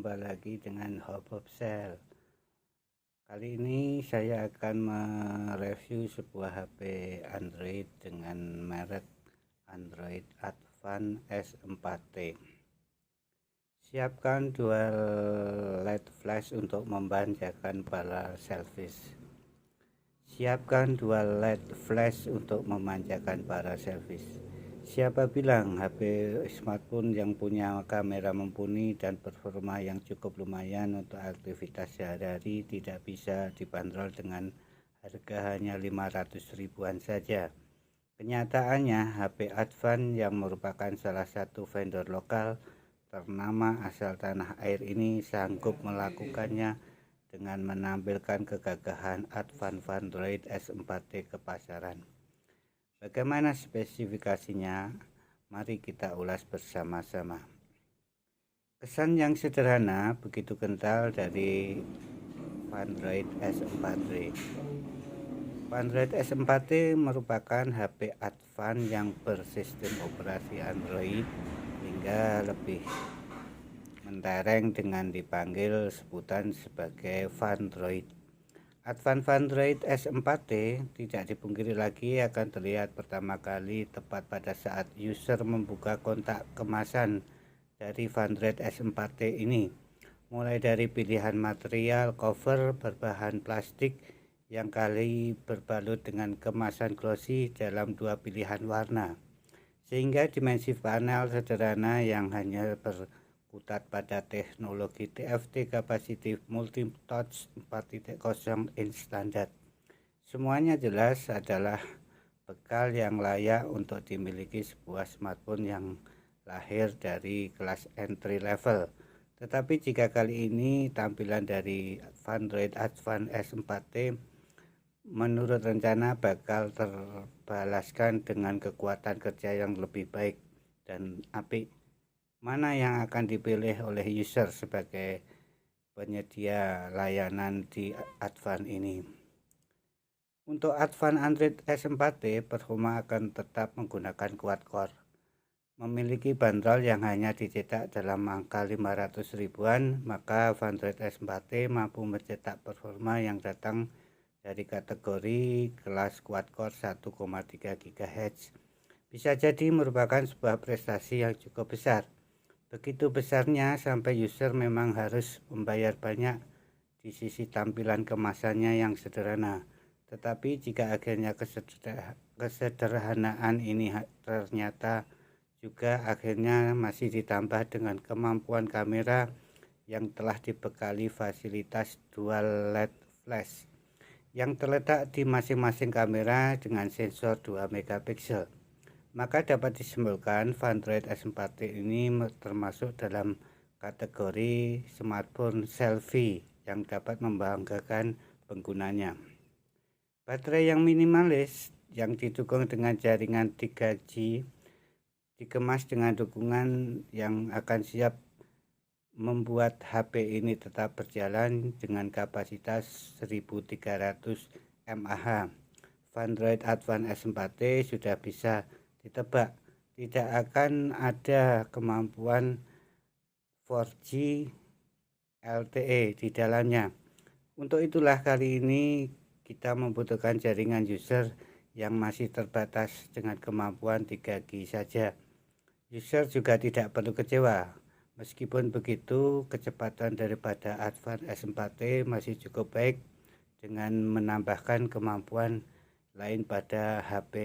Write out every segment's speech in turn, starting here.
Jumpa lagi dengan Hobobsel. Kali ini saya akan mereview sebuah HP Android dengan merek Android Advance S4T. Siapkan dual LED flash untuk memanjakan para selfish. Siapkan dual LED flash untuk memanjakan para selfish. Siapa bilang HP smartphone yang punya kamera mumpuni dan performa yang cukup lumayan untuk aktivitas sehari-hari tidak bisa dibanderol dengan harga hanya 500 ribuan saja? Kenyataannya, HP Advance yang merupakan salah satu vendor lokal ternama asal tanah air ini sanggup melakukannya dengan menampilkan kegagahan Advance Android S4T ke pasaran. Bagaimana spesifikasinya? Mari kita ulas bersama-sama. Kesan yang sederhana begitu kental dari Android S4T. Android S4T merupakan HP Advance yang bersistem operasi Android hingga lebih mentereng dengan dipanggil sebutan sebagai Android. Advance Android S4T tidak dipungkiri lagi akan terlihat pertama kali tepat pada saat user membuka kontak kemasan dari Android S4T ini, mulai dari pilihan material cover berbahan plastik yang kali berbalut dengan kemasan glossy dalam dua pilihan warna, sehingga dimensi panel sederhana yang hanya berkutat pada teknologi TFT Capacitive Multi-Touch 4.0 inch standar. Semuanya jelas adalah bekal yang layak untuk dimiliki sebuah smartphone yang lahir dari kelas entry level. Tetapi jika kali ini tampilan dari Android Advance S4T menurut rencana bakal terbalaskan dengan kekuatan kerja yang lebih baik dan apik, mana yang akan dipilih oleh user sebagai penyedia layanan di Advance ini? Untuk Advance Android S4T, performa akan tetap menggunakan quad-core. Memiliki bandrol yang hanya dicetak dalam angka 500 ribuan, maka Android S4T mampu mencetak performa yang datang dari kategori kelas quad-core 1,3 GHz. Bisa jadi merupakan sebuah prestasi yang cukup besar. Begitu besarnya sampai user memang harus membayar banyak di sisi tampilan kemasannya yang sederhana. Tetapi jika akhirnya kesederhanaan ini ternyata juga akhirnya masih ditambah dengan kemampuan kamera yang telah dibekali fasilitas dual LED flash yang terletak di masing-masing kamera dengan sensor 2 megapiksel, maka dapat disimpulkan Android S4T ini termasuk dalam kategori smartphone selfie yang dapat membanggakan penggunanya. Baterai yang minimalis yang didukung dengan jaringan 3G dikemas dengan dukungan yang akan siap membuat HP ini tetap berjalan dengan kapasitas 1300 mAh. Android Advance S4T sudah bisa ditebak tidak akan ada kemampuan 4G LTE di dalamnya. Untuk itulah kali ini kita membutuhkan jaringan user yang masih terbatas dengan kemampuan 3G saja. User juga tidak perlu kecewa. Meskipun begitu, kecepatan daripada Advance S4T masih cukup baik dengan menambahkan kemampuan lain pada HP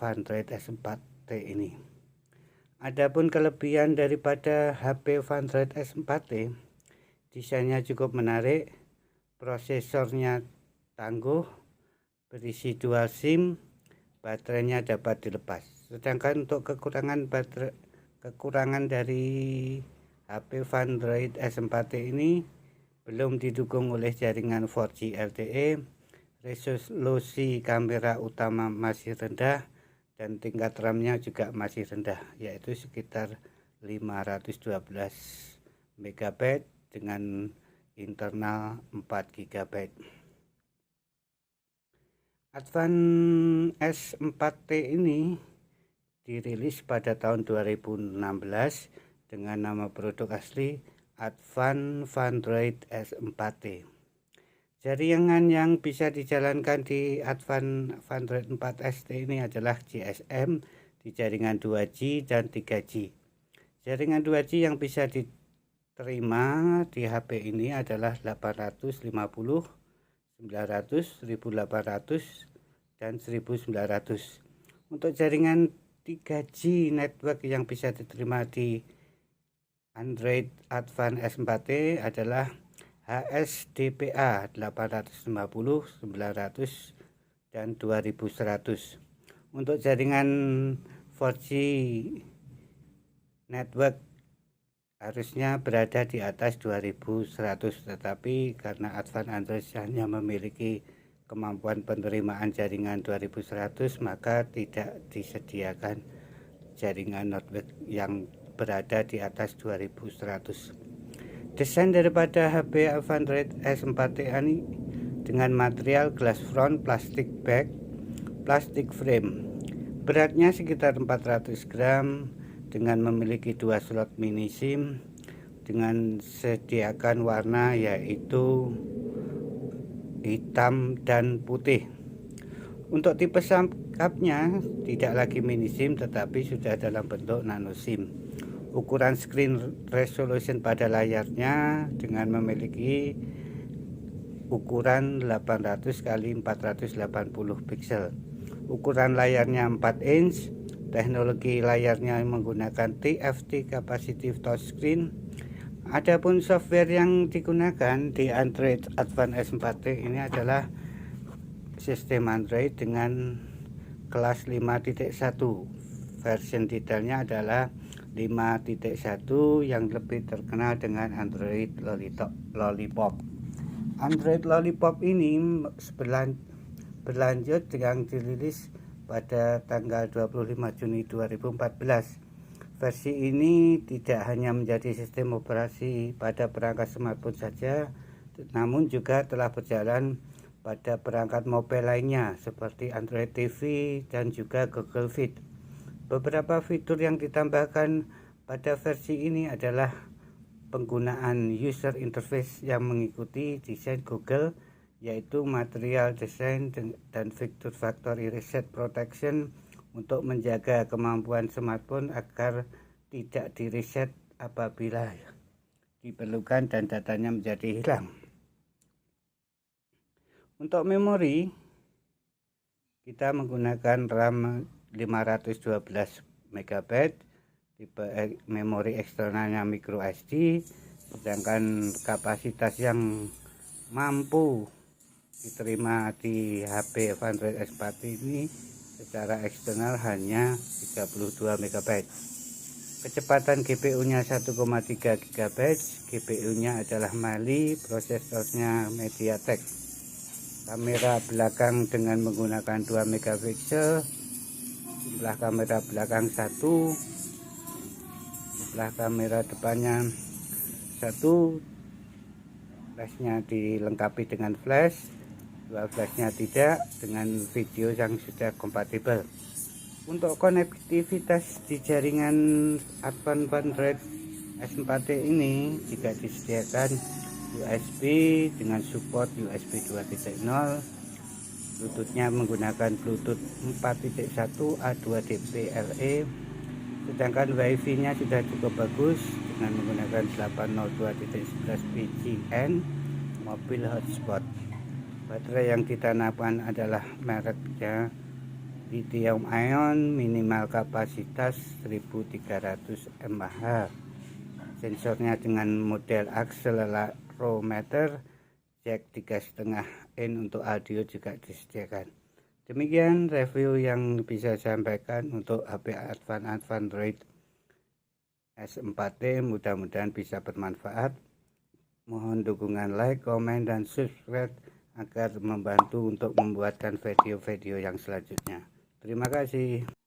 Android S4T ini. Adapun kelebihan daripada HP Android S4T, desainnya cukup menarik, prosesornya tangguh, berisi dual SIM, baterainya dapat dilepas. Sedangkan untuk kekurangan dari HP Android S4T ini belum didukung oleh jaringan 4G LTE, resolusi kamera utama masih rendah, dan tingkat RAM-nya juga masih rendah, yaitu sekitar 512 MB dengan internal 4 GB. Advance S4T ini dirilis pada tahun 2016 dengan nama produk asli Advanced Android S4T. Jaringan yang bisa dijalankan di Advanced Android 4ST ini adalah GSM di jaringan 2G dan 3G. Jaringan 2G yang bisa diterima di HP ini adalah 850, 900, 1800, dan 1900. Untuk jaringan 3G network yang bisa diterima di Android Advanced S4T adalah HSDPA 850, 900, dan 2100. Untuk jaringan 4G network harusnya berada di atas 2100, tetapi karena Advanced Android hanya memiliki kemampuan penerimaan jaringan 2100, maka tidak disediakan jaringan network yang berada di atas 2100. Desain daripada HP Android S4T ini dengan material glass front, plastik back, plastik frame. Beratnya sekitar 400 gram dengan memiliki 2 slot mini SIM dengan sediakan warna yaitu hitam dan putih. Untuk tipe sangkapnya tidak lagi mini SIM tetapi sudah dalam bentuk nano SIM. Ukuran screen resolution pada layarnya dengan memiliki ukuran 800 x 480 pixel. Ukuran layarnya 4 inch. Teknologi layarnya menggunakan TFT Capacitive Touchscreen. Adapun software yang digunakan di Android Advanced S4T ini adalah sistem Android dengan kelas 5.1. Version detailnya adalah 5.1 yang lebih terkenal dengan Android Lollipop. Android Lollipop ini berlanjut yang dirilis pada tanggal 25 Juni 2014. Versi ini tidak hanya menjadi sistem operasi pada perangkat smartphone saja, namun juga telah berjalan pada perangkat mobile lainnya seperti Android TV dan juga Google Fit. Beberapa fitur yang ditambahkan pada versi ini adalah penggunaan user interface yang mengikuti desain Google, yaitu material design dan fitur factory reset protection untuk menjaga kemampuan smartphone agar tidak di-reset apabila diperlukan dan datanya menjadi hilang. Untuk memori, kita menggunakan RAM 512 MB, tipe memori eksternalnya micro SD, sedangkan kapasitas yang mampu diterima di HP Android S4 ini secara eksternal hanya 32 MB. Kecepatan GPU-nya 1,3 GB, GPU-nya adalah Mali, prosesornya MediaTek. Kamera belakang dengan menggunakan 2 megapiksel, jumlah kamera belakang 1, jumlah kamera depannya 1, flashnya dilengkapi dengan flash, dua flashnya tidak, dengan video yang sudah kompatibel. Untuk konektivitas di jaringan Advanced Android S4T ini juga disediakan USB dengan support USB 2.0, Bluetoothnya menggunakan Bluetooth 4.1 A2DP LE, sedangkan WiFi nya sudah cukup bagus dengan menggunakan 802.11 PGN mobil hotspot. Baterai yang ditanamkan adalah mereknya lithium ion, minimal kapasitas 1300 mAh. Sensornya dengan model accelerometer, jack 3,5 in untuk audio juga disediakan. Demikian review yang bisa saya sampaikan untuk HP Advanced Android S4T, mudah-mudahan bisa bermanfaat. Mohon dukungan like, komen, dan subscribe agar membantu untuk membuatkan video-video yang selanjutnya. Terima kasih.